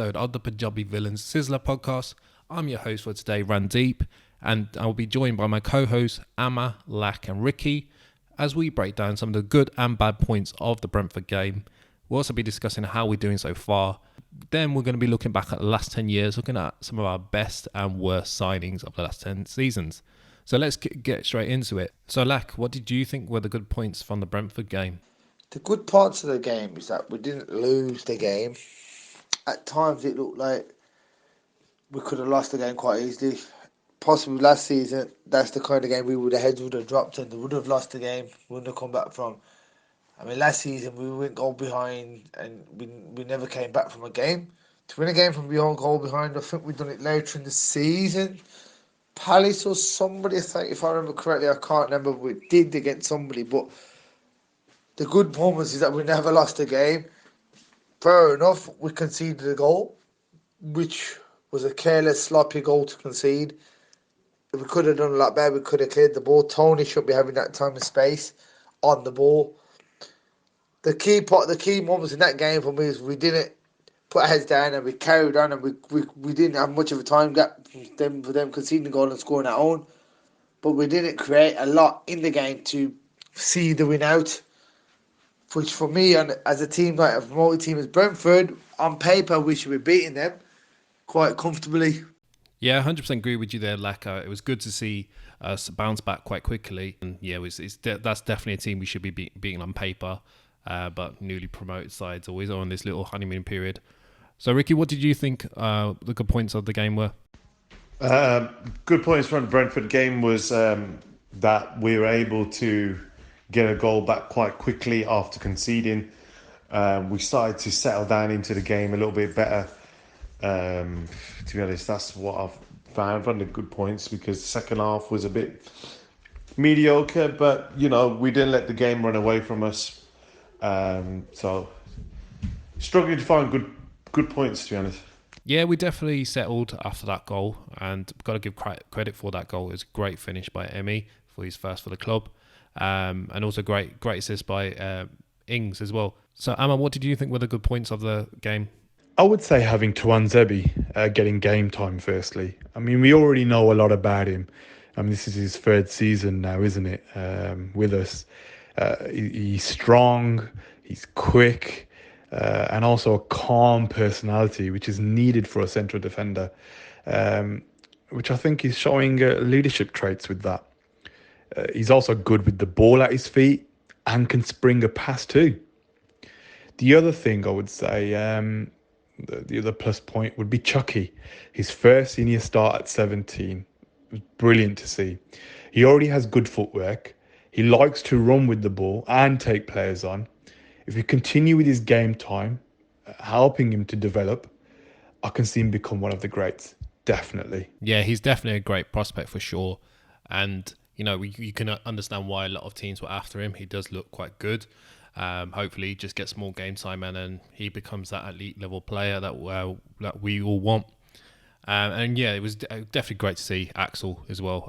episode of the Punjabi Villans Sizzler Podcast. I'm your host for today, Randeep, and I'll be joined by my co-hosts Amma, Lakh and Ricky as we break down some of the good and bad points of the Brentford game. We'll also be discussing how we're doing so far. Then we're going to be looking back at the last 10 years, looking at some of our best and worst signings of the last 10 seasons. So let's get straight into it. So Lakh, what did you think were the good points from the Brentford game? The good parts of the game is that we didn't lose the game. At times it looked like we could have lost the game quite easily. Possibly last season, that's the kind of game the heads would have dropped and they would have lost the game, wouldn't have come back from. I mean, last season we went goal behind and we never came back from a game. To win a game from beyond goal behind, I think we've done it later in the season. Palace or somebody, I think, if I remember correctly, I can't remember, we did against somebody, but the good performance is that we never lost a game. Fair enough, we conceded a goal, which was a careless, sloppy goal to concede. We could have done a lot better. We could have cleared the ball. Tony should be having that time and space on the ball. The key moments in that game for me is we didn't put our heads down and we carried on and we didn't have much of a time gap for them conceding a goal and scoring our own. But we didn't create a lot in the game to see the win out. Which for me, and as a team like a promoted team as Brentford, on paper we should be beating them quite comfortably. Yeah, 100% agree with you there, Lakh. It was good to see us bounce back quite quickly, and yeah, that's definitely a team we should be beating on paper. But newly promoted sides always are on this little honeymoon period. So, Ricky, what did you think the good points of the game were? Good points from the Brentford game was that we were able to get a goal back quite quickly after conceding. We started to settle down into the game a little bit better. To be honest, that's what I've found from the good points, because the second half was a bit mediocre, but we didn't let the game run away from us. So struggling to find good points, to be honest. Yeah, we definitely settled after that goal, and got to give credit for that goal. It was a great finish by Emi for his first for the club. And also great assist by Ings as well. So Amma, what did you think were the good points of the game? I would say having Tuanzebe getting game time firstly. I mean, we already know a lot about him. I mean, this is his third season now, isn't it, with us. He's strong, he's quick, and also a calm personality, which is needed for a central defender, which I think is showing leadership traits with that. He's also good with the ball at his feet and can spring a pass too. The other thing I would say, the other plus point would be Chucky. His first senior start at 17 was brilliant to see. He already has good footwork. He likes to run with the ball and take players on. If we continue with his game time, helping him to develop, I can see him become one of the greats. Definitely. Yeah, he's definitely a great prospect for sure. And you can understand why a lot of teams were after him. He does look quite good. Hopefully he just gets more game time and then he becomes that elite level player that we all want. And yeah, it was definitely great to see Axel as well,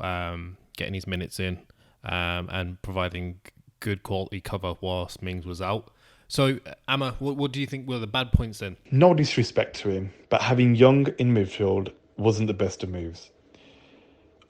getting his minutes in and providing good quality cover whilst Mings was out. So, Amma, what do you think were the bad points then? No disrespect to him, but having Young in midfield wasn't the best of moves.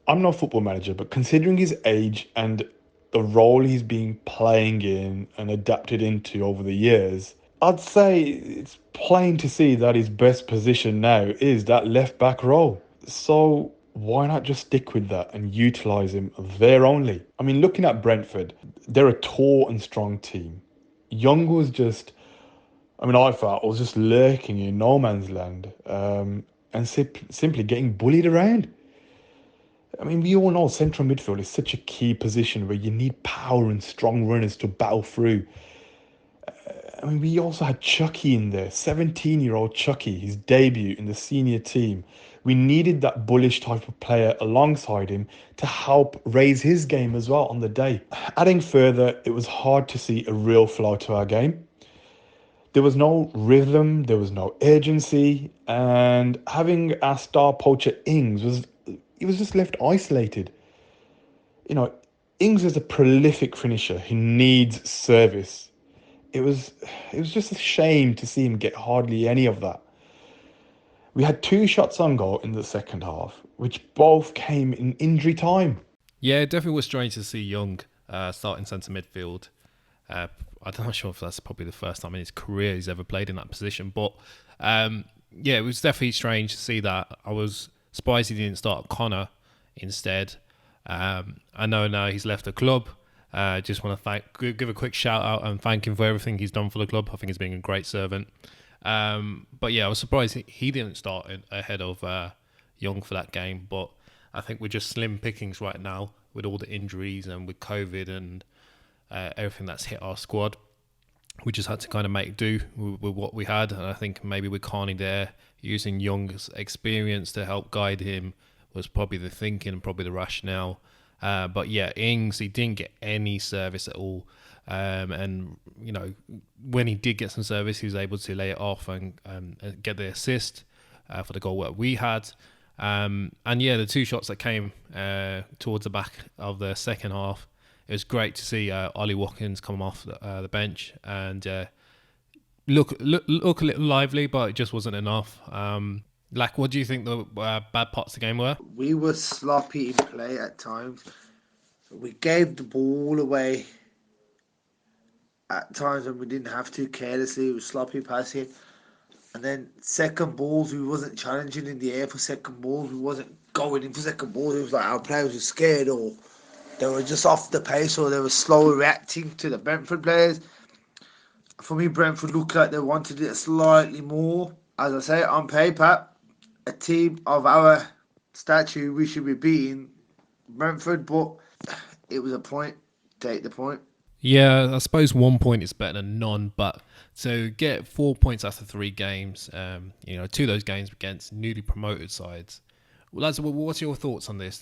I'm not a football manager, but considering his age and the role he's been playing in and adapted into over the years, I'd say it's plain to see that his best position now is that left-back role. So why not just stick with that and utilise him there only? I mean, looking at Brentford, they're a tall and strong team. Young was I felt was just lurking in no man's land and simply getting bullied around. I mean, we all know central midfield is such a key position where you need power and strong runners to battle through. I mean, we also had Chucky in there, 17-year-old Chucky, his debut in the senior team. We needed that bullish type of player alongside him to help raise his game as well on the day. Adding further, it was hard to see a real flow to our game. There was no rhythm, there was no urgency, and having our star poacher Ings was just left isolated. Ings is a prolific finisher who needs service. It was just a shame to see him get hardly any of that. We had 2 shots on goal in the second half, which both came in injury time. Yeah, it definitely was strange to see Young starting centre midfield. I'm not sure if that's probably the first time in his career he's ever played in that position. But yeah, it was definitely strange to see that. I was surprised he didn't start Connor instead. I know now he's left the club. Just want to give a quick shout out and thank him for everything he's done for the club. I think he's been a great servant. But yeah, I was surprised he didn't start ahead of Young for that game. But I think we're just slim pickings right now with all the injuries and with COVID and everything that's hit our squad. We just had to kind of make do with what we had. And I think maybe with Carney there, using Young's experience to help guide him was probably the thinking and probably the rationale. But yeah, Ings, he didn't get any service at all. And, you know, when he did get some service, he was able to lay it off and get the assist for the goal that we had. And yeah, the 2 shots that came towards the back of the second half, it was great to see Ollie Watkins come off the bench and look a little lively, but it just wasn't enough. Lakh, what do you think the bad parts of the game were? We were sloppy in play at times. We gave the ball away at times when we didn't have to, carelessly. It was sloppy passing. And then second balls, we wasn't challenging in the air for second balls. We wasn't going in for second balls. It was like our players were scared, or they were just off the pace, or they were slow reacting to the Brentford players. For me, Brentford looked like they wanted it slightly more. As I say, on paper, a team of our stature, we should be beating Brentford, but it was a point. Take the point. Yeah, I suppose 1 point is better than none, but to get 4 points after 3 games, 2 of those games against newly promoted sides. Well, lads, what's your thoughts on this?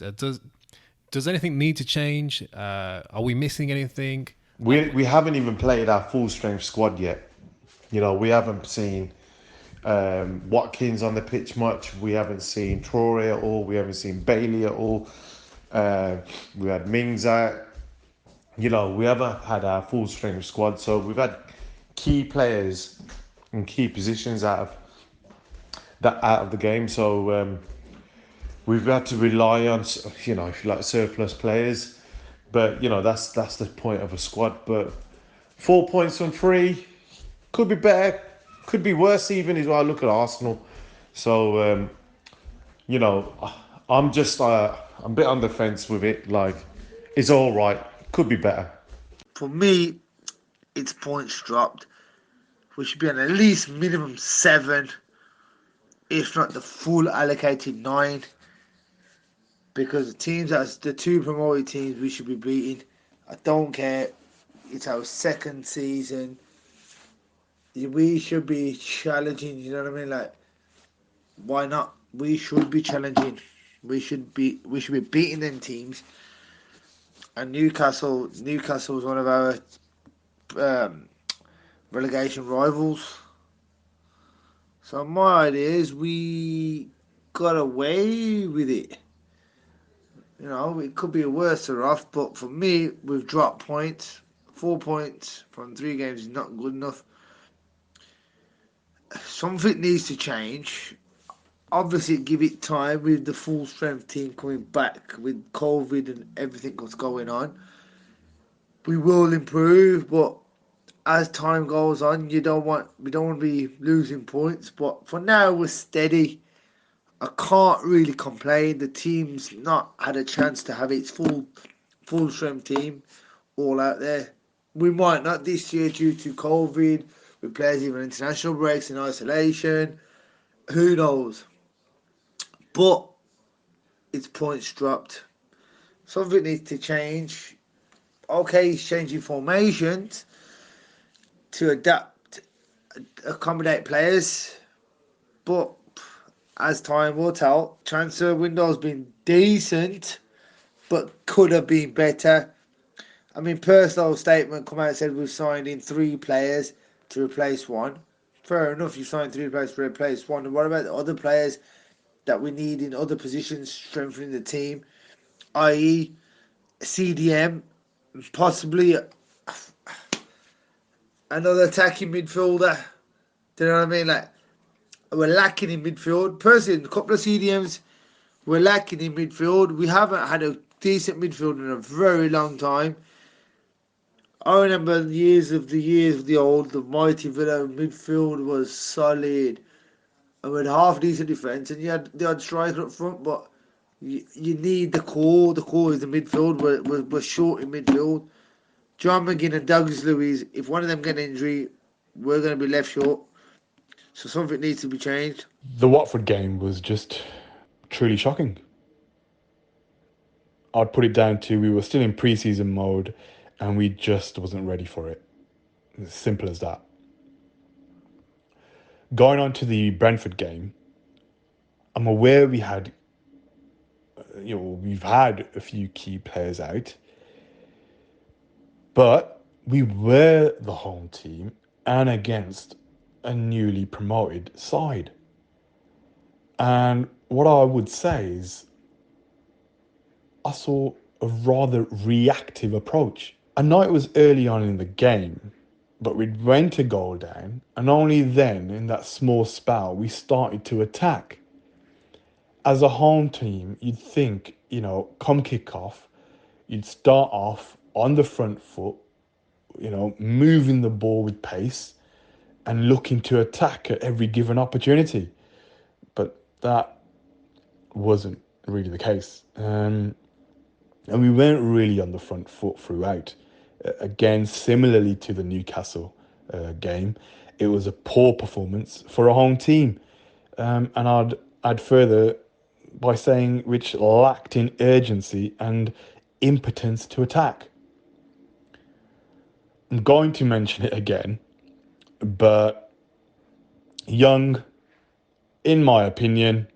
Does anything need to change? Are we missing anything? We haven't even played our full strength squad yet. You know, we haven't seen Watkins on the pitch much. We haven't seen Traore at all. We haven't seen Bailey at all. We had Mings out. You know, we haven't had our full strength squad. So we've had key players in key positions out of the game. So we've had to rely on, you know, if you like, surplus players. But, you know, that's the point of a squad. But 4 points from 3 could be better, could be worse even as well. Look at Arsenal. So, you know, I'm a bit on the fence with it. Like, it's all right. Could be better. For me, it's points dropped. We should be on at least minimum 7, if not the full allocated 9. Because the 2 promoted teams we should be beating. I don't care. It's our second season. We should be challenging, you know what I mean? Like, why not? We should be challenging. We should be beating them teams. And Newcastle was one of our relegation rivals. So my idea is we got away with it. You know, it could be worse or off, but for me, we've dropped points. 4 points from 3 games is not good enough. Something needs to change. Obviously, give it time with the full strength team coming back with COVID and everything that's going on. We will improve, but as time goes on, we don't want to be losing points. But for now, we're steady. I can't really complain. The team's not had a chance to have its full strength team all out there. We might not this year due to COVID, with players even international breaks in isolation. Who knows? But it's points dropped. Something needs to change. Okay, he's changing formations to accommodate players. But as time will tell, transfer window's been decent, but could have been better. I mean, personal statement come out and said we've signed in 3 players to replace 1. Fair enough, you signed 3 players to replace 1. And what about the other players that we need in other positions, strengthening the team, i.e. CDM, possibly another attacking midfielder? Do you know what I mean? Like, we're lacking in midfield. Personally, a couple of CDMs, we're lacking in midfield. We haven't had a decent midfield in a very long time. I remember years of the mighty Villa midfield was solid. And we had half decent defence, and you had the odd striker up front, but you need the core. The core is the midfield. We're short in midfield. John McGinn and Douglas Luiz, if one of them get an injury, we're going to be left short. So something needs to be changed. The Watford game was just truly shocking. I'd put it down to we were still in pre-season mode and we just wasn't ready for it. As simple as that. Going on to the Brentford game, I'm aware we've had a few key players out, but we were the home team and against a newly promoted side. And what I would say is I saw a rather reactive approach. I know it was early on in the game, but we went a goal down, and only then, in that small spell, we started to attack. As a home team, you'd think, come kick-off, you'd start off on the front foot, moving the ball with pace and looking to attack at every given opportunity. But that wasn't really the case. And we weren't really on the front foot throughout. Again, similarly to the Newcastle game, it was a poor performance for a home team. And I'd add further by saying which lacked in urgency and impotence to attack. I'm going to mention it again, but Young, in my opinion,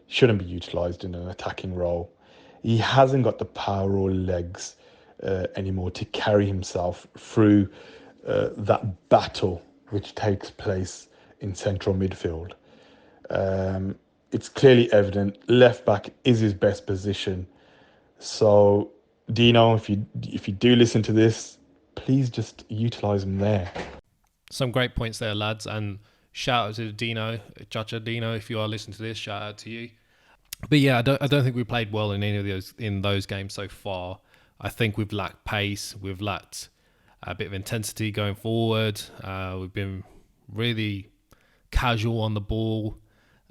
shouldn't be utilised in an attacking role. He hasn't got the power or legs anymore to carry himself through that battle which takes place in central midfield. It's clearly evident left back is his best position. So, Dino, if you do listen to this, please just utilise him there. Some great points there, lads, and shout out to Dino, Judge Dino, if you are listening to this, shout out to you. But yeah, I don't think we played well in any of those games so far. I think we've lacked pace, we've lacked a bit of intensity going forward. We've been really casual on the ball.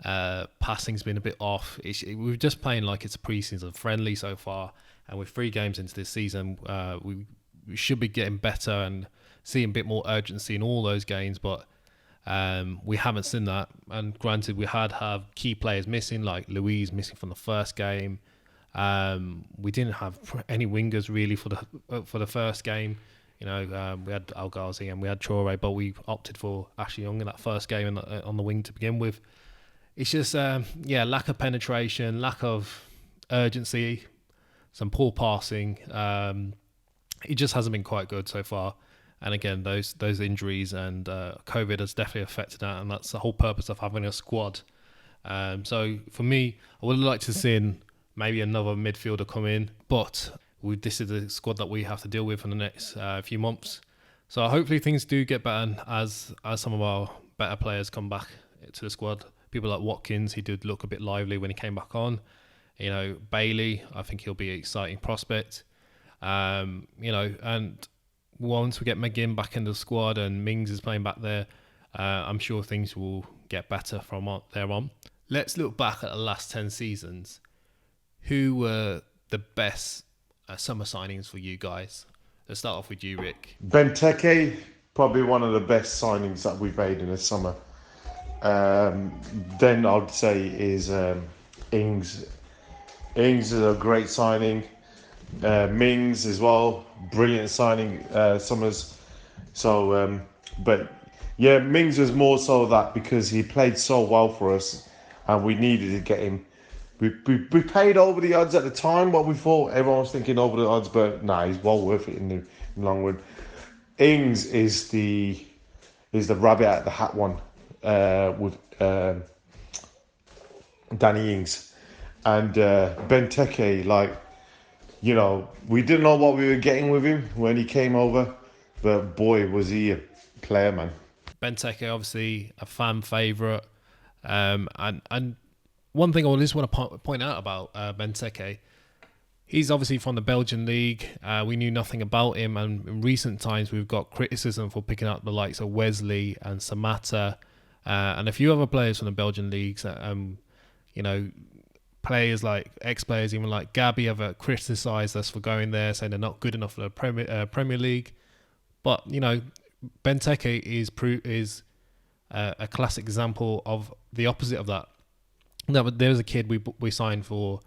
Passing's been a bit off. We're just playing like it's a pre-season friendly so far, and with 3 games into this season, we should be getting better and seeing a bit more urgency in all those games, but we haven't seen that. And granted, we have key players missing, like Louise missing from the first game. We didn't have any wingers really for the first game. We had Al Ghazi and we had Traore, but we opted for Ashley Young in that first game on the wing to begin with. It's just lack of penetration, lack of urgency, some poor passing. It just hasn't been quite good so far. And again, those injuries and COVID has definitely affected that, and that's the whole purpose of having a squad. So for me, I would like to see maybe another midfielder come in, but this is the squad that we have to deal with in the next few months. So hopefully things do get better as some of our better players come back to the squad. People like Watkins, he did look a bit lively when he came back on. Bailey, I think he'll be an exciting prospect. And once we get McGinn back in the squad and Mings is playing back there, I'm sure things will get better from there on. Let's look back at the last 10 seasons. Who were the best summer signings for you guys? Let's start off with you, Rick. Benteke, probably one of the best signings that we've made in the summer. Then I'd say is Ings. Ings is a great signing. Mings as well, brilliant signing, Summers. So, but yeah, Mings was more so that because he played so well for us and we needed to get him. We paid over the odds at the time, what we thought. Everyone was thinking over the odds, but nah, he's well worth it in the long run. Ings is the rabbit out of the hat one with Danny Ings. And Benteke, we didn't know what we were getting with him when he came over, but boy, was he a player, man. Benteke, obviously a fan favourite. And one thing I just want to point out about Benteke, he's obviously from the Belgian league. We knew nothing about him, and in recent times we've got criticism for picking up the likes of Wesley and Samatta and a few other players from the Belgian leagues. Players like ex-players, even like Gabby, have criticised us for going there, saying they're not good enough for the Premier League. But Benteke is a classic example of the opposite of that. No, but there was a kid we signed for.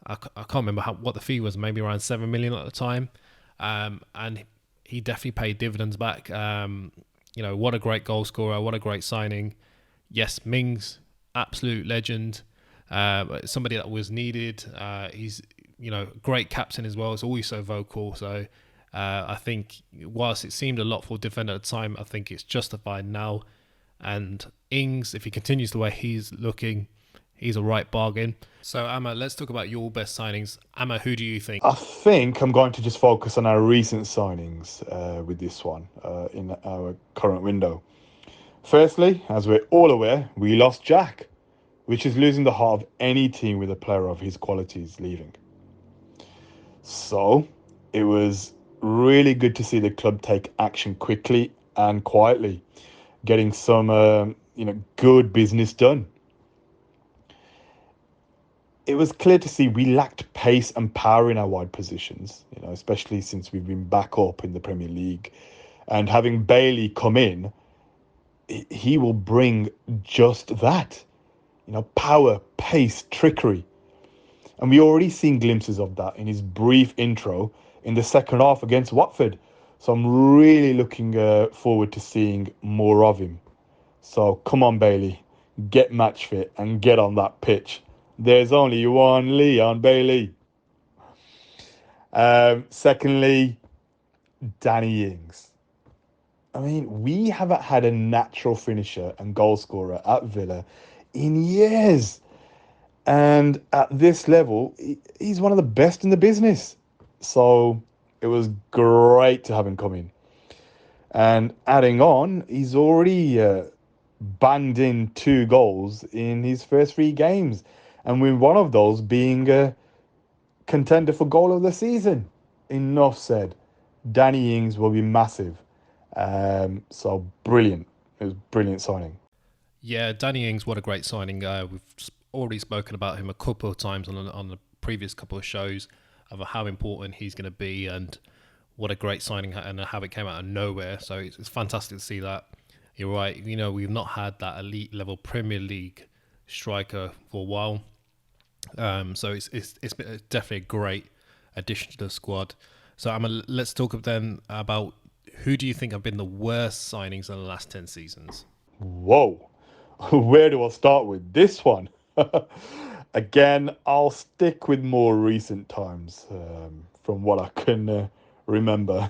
I can't remember what the fee was. Maybe around 7 million at the time, and he definitely paid dividends back. What a great goal scorer! What a great signing. Yes, Mings, absolute legend. Somebody that was needed. He's great captain as well. He's always so vocal. So I think whilst it seemed a lot for defender at the time, I think it's justified now. And Ings, if he continues the way he's looking, he's a right bargain. So Amma, let's talk about your best signings. Amma, who do you think? I think I'm going to just focus on our recent signings with this one in our current window. Firstly, as we're all aware, we lost Jack, which is losing the heart of any team with a player of his qualities leaving. So it was really good to see the club take action quickly and quietly, getting some good business done. It was clear to see we lacked pace and power in our wide positions, especially since we've been back up in the Premier League. And having Bailey come in, he will bring just that. Power, pace, trickery. And we already seen glimpses of that in his brief intro in the second half against Watford. So I'm really looking forward to seeing more of him. So come on, Bailey, get match fit and get on that pitch. There's only one Leon Bailey. Secondly, Danny Ings. I mean, we haven't had a natural finisher and goal scorer at Villa in years. And at this level, he's one of the best in the business. So it was great to have him come in. And adding on, he's already banged in 2 goals in his first 3 games. And with one of those being a contender for goal of the season. Enough said. Danny Ings will be massive. So brilliant. It was a brilliant signing. Yeah, Danny Ings, what a great signing. We've already spoken about him a couple of times on the previous couple of shows of how important he's going to be and what a great signing and how it came out of nowhere. So it's fantastic to see that. You're right. We've not had that elite level Premier League striker for a while. So it's definitely a great addition to the squad. So let's talk then about who do you think have been the worst signings in the last 10 seasons? Whoa. Where do I start with this one? Again, I'll stick with more recent times from what I can remember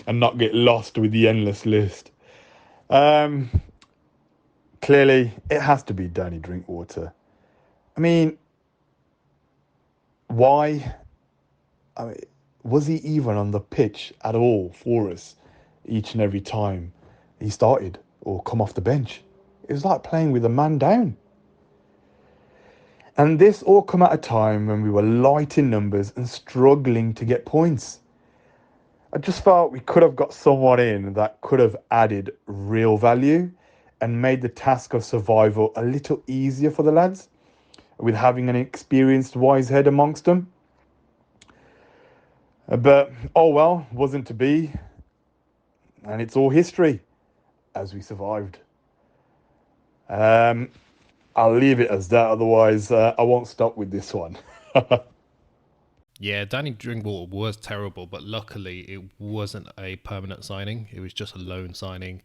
and not get lost with the endless list. Clearly, it has to be Danny Drinkwater. I mean, why? Was he even on the pitch at all for us each and every time he started or come off the bench? It was like playing with a man down. And this all come at a time when we were light in numbers and struggling to get points. I just felt we could have got someone in that could have added real value and made the task of survival a little easier for the lads, with having an experienced wise head amongst them. But, oh well, wasn't to be. And it's all history, as we survived. I'll leave it as that, otherwise I won't stop with this one. Yeah, Danny Drinkwater was terrible, but luckily it wasn't a permanent signing. It was just a loan signing.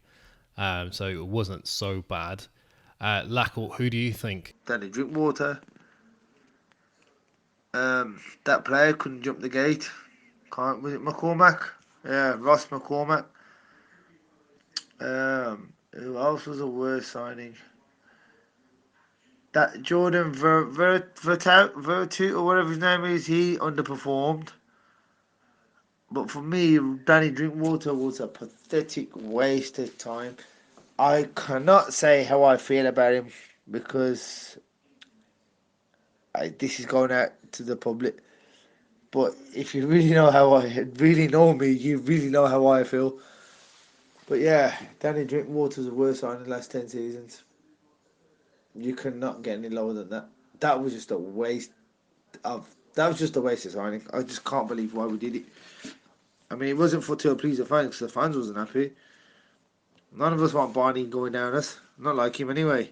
So it wasn't so bad. Lakh, who do you think? Danny Drinkwater. That player couldn't jump the gate. Was it McCormack? Yeah, Ross McCormack. Who else was a worst signing? That Jordan Vertut or whatever his name is, he underperformed. But for me, Danny Drinkwater was a pathetic waste of time. I cannot say how I feel about him because this is going out to the public. But if you really know how really know me, you really know how I feel. But yeah, Danny Drinkwater's the worst signing in the last 10 seasons. You cannot get any lower than that. That was just a waste of signing. I just can't believe why we did it. I mean, it wasn't to please the fans because the fans wasn't happy. None of us want Barney going down us. Not like him anyway.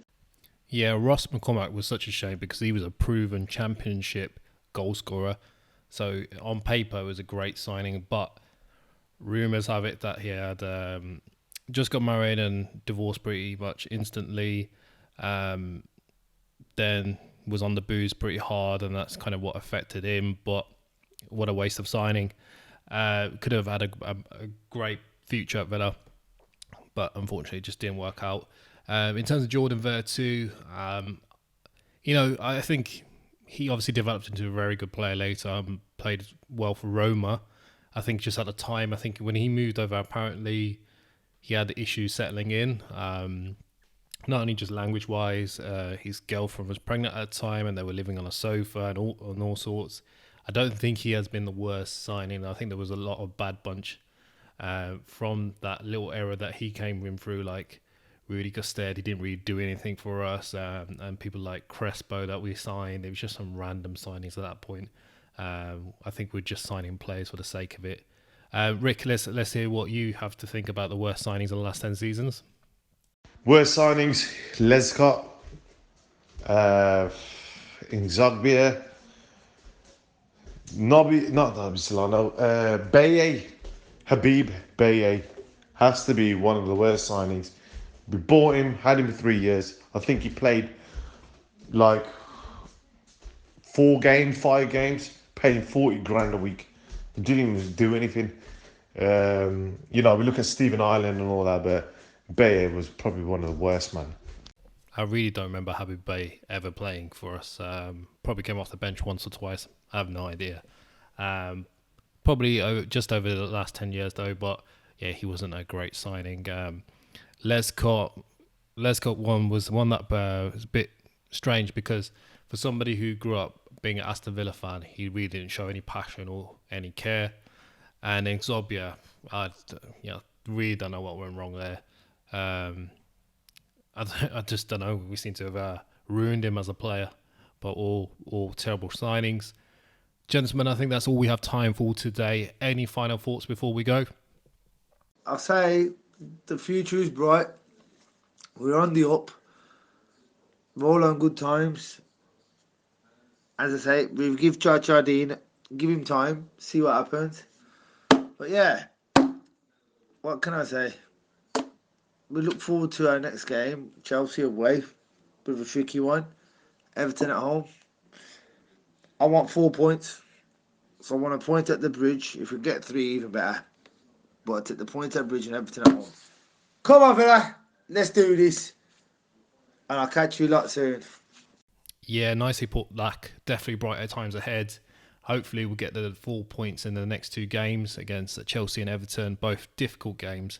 Yeah, Ross McCormack was such a shame because he was a proven championship goal scorer. So on paper, it was a great signing, but rumours have it that he had just got married and divorced pretty much instantly. Then was on the booze pretty hard, and that's kind of what affected him. But what a waste of signing. Could have had a great future at Villa, but unfortunately it just didn't work out. In terms of Jordan Vertu, I think he obviously developed into a very good player later, played well for Roma. I think just at the time, I think when he moved over, apparently he had issues settling in. Not only just language-wise, his girlfriend was pregnant at the time and they were living on a sofa and all sorts. I don't think he has been the worst signing. I think there was a lot of bad bunch from that little era that he came in through, like Rudy Gusted. He didn't really do anything for us, and people like Crespo that we signed. It was just some random signings at that point. I think we're just signing players for the sake of it. Rick, let's hear what you have to think about the worst signings in the last 10 seasons. Worst signings: Lescott, Inzogbia, not Nobby Solano, Baye, Habib Baye has to be one of the worst signings. We bought him, had him for 3 years. I think he played like 5 games, paid him 40 grand a week. He didn't even do anything. We look at Stephen Ireland and all that, but Baye was probably one of the worst, man. I really don't remember Habib Beye ever playing for us. Probably came off the bench once or twice. I have no idea. Probably just over the last 10 years though, but yeah, he wasn't a great signing. Lescott one was one that was a bit strange because for somebody who grew up being an Aston Villa fan, he really didn't show any passion or any care. And then Zobia, I really don't know what went wrong there. I just don't know. We seem to have ruined him as a player, but all terrible signings. Gentlemen, I think that's all we have time for today. Any final thoughts before we go? I'll say the future is bright. We're on the up. We're all on good times. As I say, we give Chardin, give him time, see what happens. But yeah, what can I say? We look forward to our next game. Chelsea away. Bit of a tricky one. Everton at home. I want 4 points. So I want a point at the Bridge. If we get 3, even better. But I take the point at Bridge and Everton at home. Come on, Villa. Let's do this. And I'll catch you lot soon. Yeah, nicely put, Lakh. Definitely brighter times ahead. Hopefully we'll get the 4 points in the next 2 games against Chelsea and Everton. Both difficult games.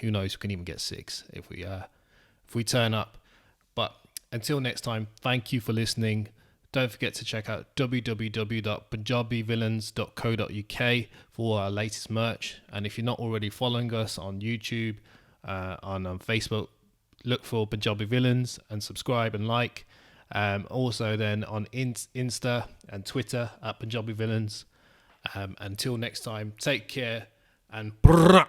Who knows, we can even get 6 if we turn up. But until next time, thank you for listening. Don't forget to check out www.punjabivillans.co.uk for our latest merch. And if you're not already following us on YouTube, on Facebook, look for Punjabi Villans and subscribe and like. Also then on Insta and Twitter at Punjabi Villans. Until next time, take care and brrrr.